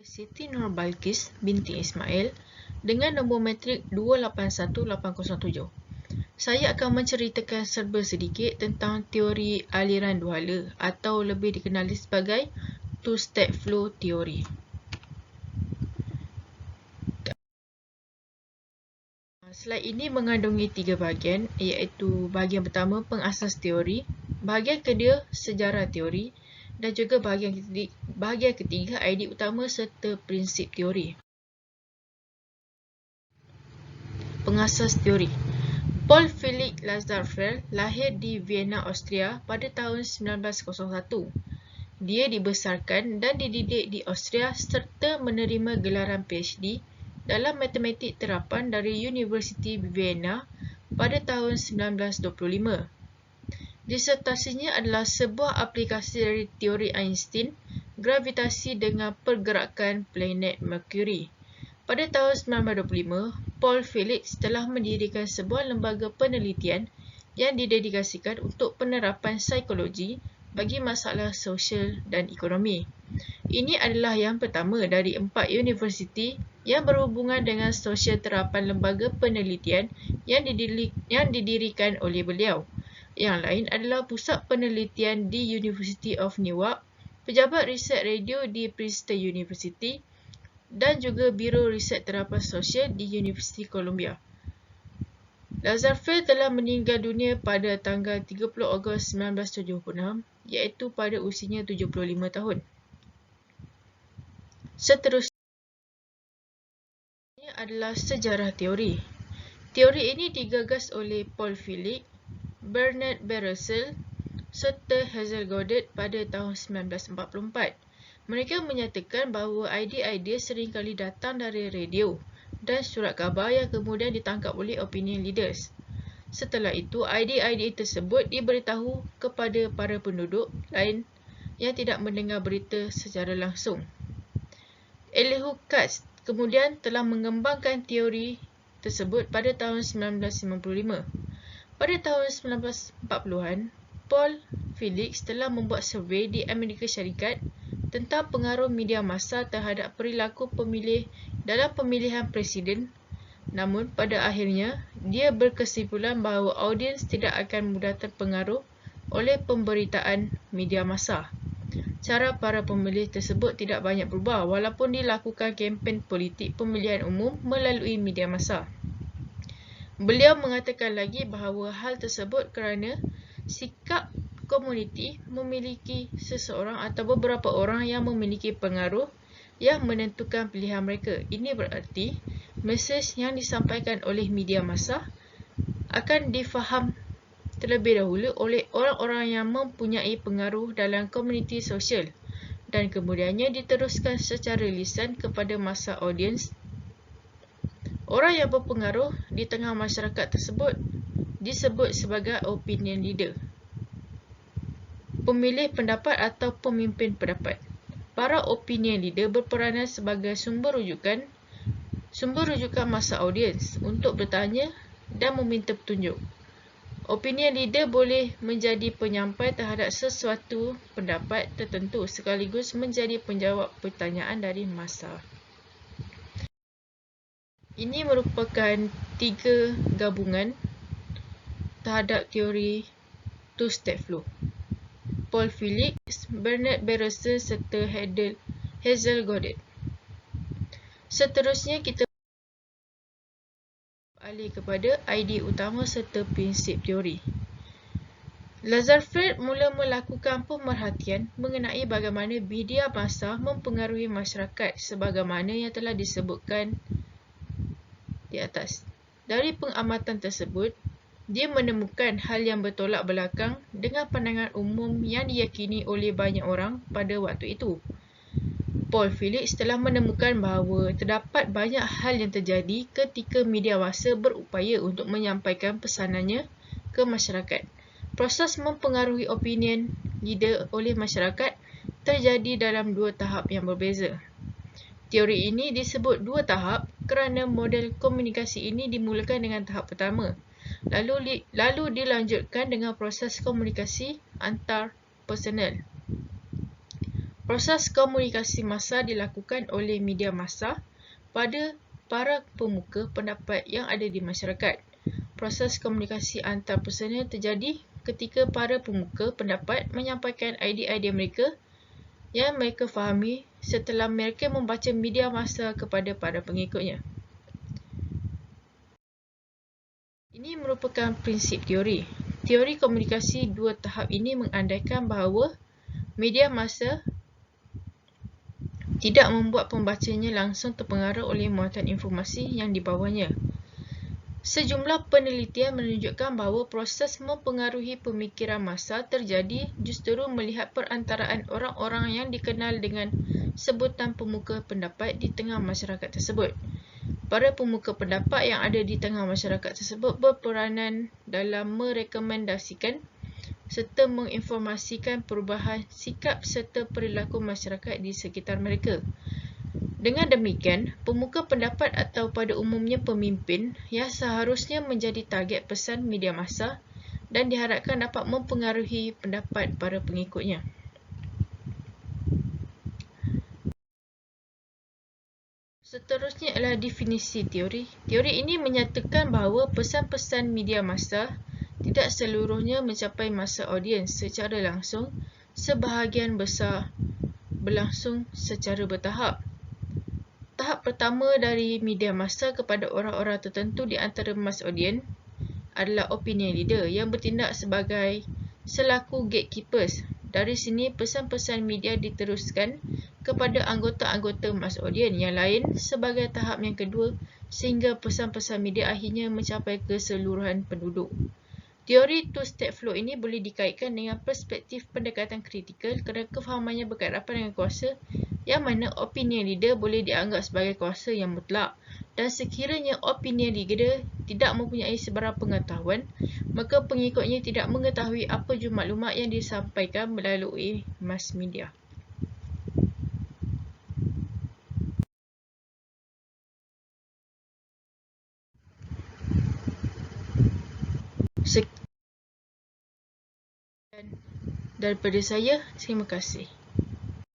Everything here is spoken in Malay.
Siti Nurbalqis binti Ismail dengan nombor matrik 281807. Saya akan menceritakan serba sedikit tentang teori aliran dua hala atau lebih dikenali sebagai two-step flow theory. Slide ini mengandungi 3 bahagian, iaitu bahagian pertama pengasas teori, bahagian kedua sejarah teori dan juga bahagian ketiga idea utama serta prinsip teori. Pengasas teori. Paul Felix Lazarsfeld lahir di Vienna, Austria pada tahun 1901. Dia dibesarkan dan dididik di Austria serta menerima gelaran PhD dalam matematik terapan dari Universiti Vienna pada tahun 1925. Disertasinya adalah sebuah aplikasi dari teori Einstein, gravitasi dengan pergerakan planet Mercury. Pada tahun 1925, Paul Felix telah mendirikan sebuah lembaga penelitian yang didedikasikan untuk penerapan psikologi bagi masalah sosial dan ekonomi. Ini adalah yang pertama dari 4 universiti yang berhubungan dengan sosial terapan lembaga penelitian yang didirikan oleh beliau. Yang lain adalah pusat penelitian di University of Newark, pejabat riset radio di Princeton University dan juga Biro Riset Terapan Sosial di Universiti Columbia. Lazarsfeld telah meninggal dunia pada tanggal 30 Ogos 1976, iaitu pada usianya 75 tahun. Seterusnya adalah sejarah teori. Teori ini digagas oleh Paul Felix, Bernard Baruchel serta Hazel Goddard pada tahun 1944. Mereka menyatakan bahawa idea-idea seringkali datang dari radio dan surat khabar yang kemudian ditangkap oleh opinion leaders. Setelah itu, idea-idea tersebut diberitahu kepada para penduduk lain yang tidak mendengar berita secara langsung. Elihu Katz kemudian telah mengembangkan teori tersebut pada tahun 1955. Pada tahun 1940-an, Paul Felix telah membuat survei di Amerika Syarikat tentang pengaruh media massa terhadap perilaku pemilih dalam pemilihan presiden. Namun, pada akhirnya, dia berkesimpulan bahawa audiens tidak akan mudah terpengaruh oleh pemberitaan media massa. Cara para pemilih tersebut tidak banyak berubah walaupun dilakukan kempen politik pemilihan umum melalui media massa. Beliau mengatakan lagi bahawa hal tersebut kerana sikap komuniti memiliki seseorang atau beberapa orang yang memiliki pengaruh yang menentukan pilihan mereka. Ini berarti mesej yang disampaikan oleh media massa akan difaham terlebih dahulu oleh orang-orang yang mempunyai pengaruh dalam komuniti sosial dan kemudiannya diteruskan secara lisan kepada masa audiens. Orang yang berpengaruh di tengah masyarakat tersebut disebut sebagai opinion leader, pemilih pendapat atau pemimpin pendapat. Para opinion leader berperanan sebagai sumber rujukan masa audiens untuk bertanya dan meminta petunjuk. Opinion leader boleh menjadi penyampai terhadap sesuatu pendapat tertentu sekaligus menjadi penjawab pertanyaan dari massa. Ini merupakan 3 gabungan terhadap teori two-step flow. Paul Felix, Bernard Baruchel serta Hazel Goddard. Seterusnya kita alih kepada idea utama serta prinsip teori. Lazarsfeld mula melakukan pemerhatian mengenai bagaimana media massa mempengaruhi masyarakat sebagaimana yang telah disebutkan di atas. Dari pengamatan tersebut, dia menemukan hal yang bertolak belakang dengan pandangan umum yang diyakini oleh banyak orang pada waktu itu. Paul Felix telah menemukan bahawa terdapat banyak hal yang terjadi ketika media massa berupaya untuk menyampaikan pesanannya ke masyarakat. Proses mempengaruhi opinion leader oleh masyarakat terjadi dalam 2 tahap yang berbeza. Teori ini disebut 2 tahap kerana model komunikasi ini dimulakan dengan tahap pertama, lalu dilanjutkan dengan proses komunikasi antar personal. Proses komunikasi massa dilakukan oleh media massa pada para pemuka pendapat yang ada di masyarakat. Proses komunikasi antarpersonal terjadi ketika para pemuka pendapat menyampaikan idea-idea mereka yang mereka fahami setelah mereka membaca media massa kepada para pengikutnya. Ini merupakan prinsip teori. Teori komunikasi dua tahap ini mengandaikan bahawa media massa tidak membuat pembacanya langsung terpengaruh oleh muatan informasi yang dibawanya. Sejumlah penelitian menunjukkan bahawa proses mempengaruhi pemikiran massa terjadi justru melihat perantaraan orang-orang yang dikenal dengan sebutan pemuka pendapat di tengah masyarakat tersebut. Para pemuka pendapat yang ada di tengah masyarakat tersebut berperanan dalam merekomendasikan serta menginformasikan perubahan sikap serta perilaku masyarakat di sekitar mereka. Dengan demikian, pemuka pendapat atau pada umumnya pemimpin yang seharusnya menjadi target pesan media massa dan diharapkan dapat mempengaruhi pendapat para pengikutnya. Seterusnya adalah definisi teori. Teori ini menyatakan bahawa pesan-pesan media massa tidak seluruhnya mencapai masa audiens secara langsung, sebahagian besar berlangsung secara bertahap. Tahap pertama dari media massa kepada orang-orang tertentu di antara mass audiens adalah opinion leader yang bertindak selaku gatekeepers. Dari sini, pesan-pesan media diteruskan kepada anggota-anggota mass audiens yang lain sebagai tahap yang kedua sehingga pesan-pesan media akhirnya mencapai keseluruhan penduduk. Teori two-step flow ini boleh dikaitkan dengan perspektif pendekatan kritikal kerana kefahamannya berkait rapat dengan kuasa yang mana opinion leader boleh dianggap sebagai kuasa yang mutlak dan sekiranya opinion leader tidak mempunyai sebarang pengetahuan, maka pengikutnya tidak mengetahui apa jua maklumat yang disampaikan melalui mass media. Sekian daripada saya, terima kasih.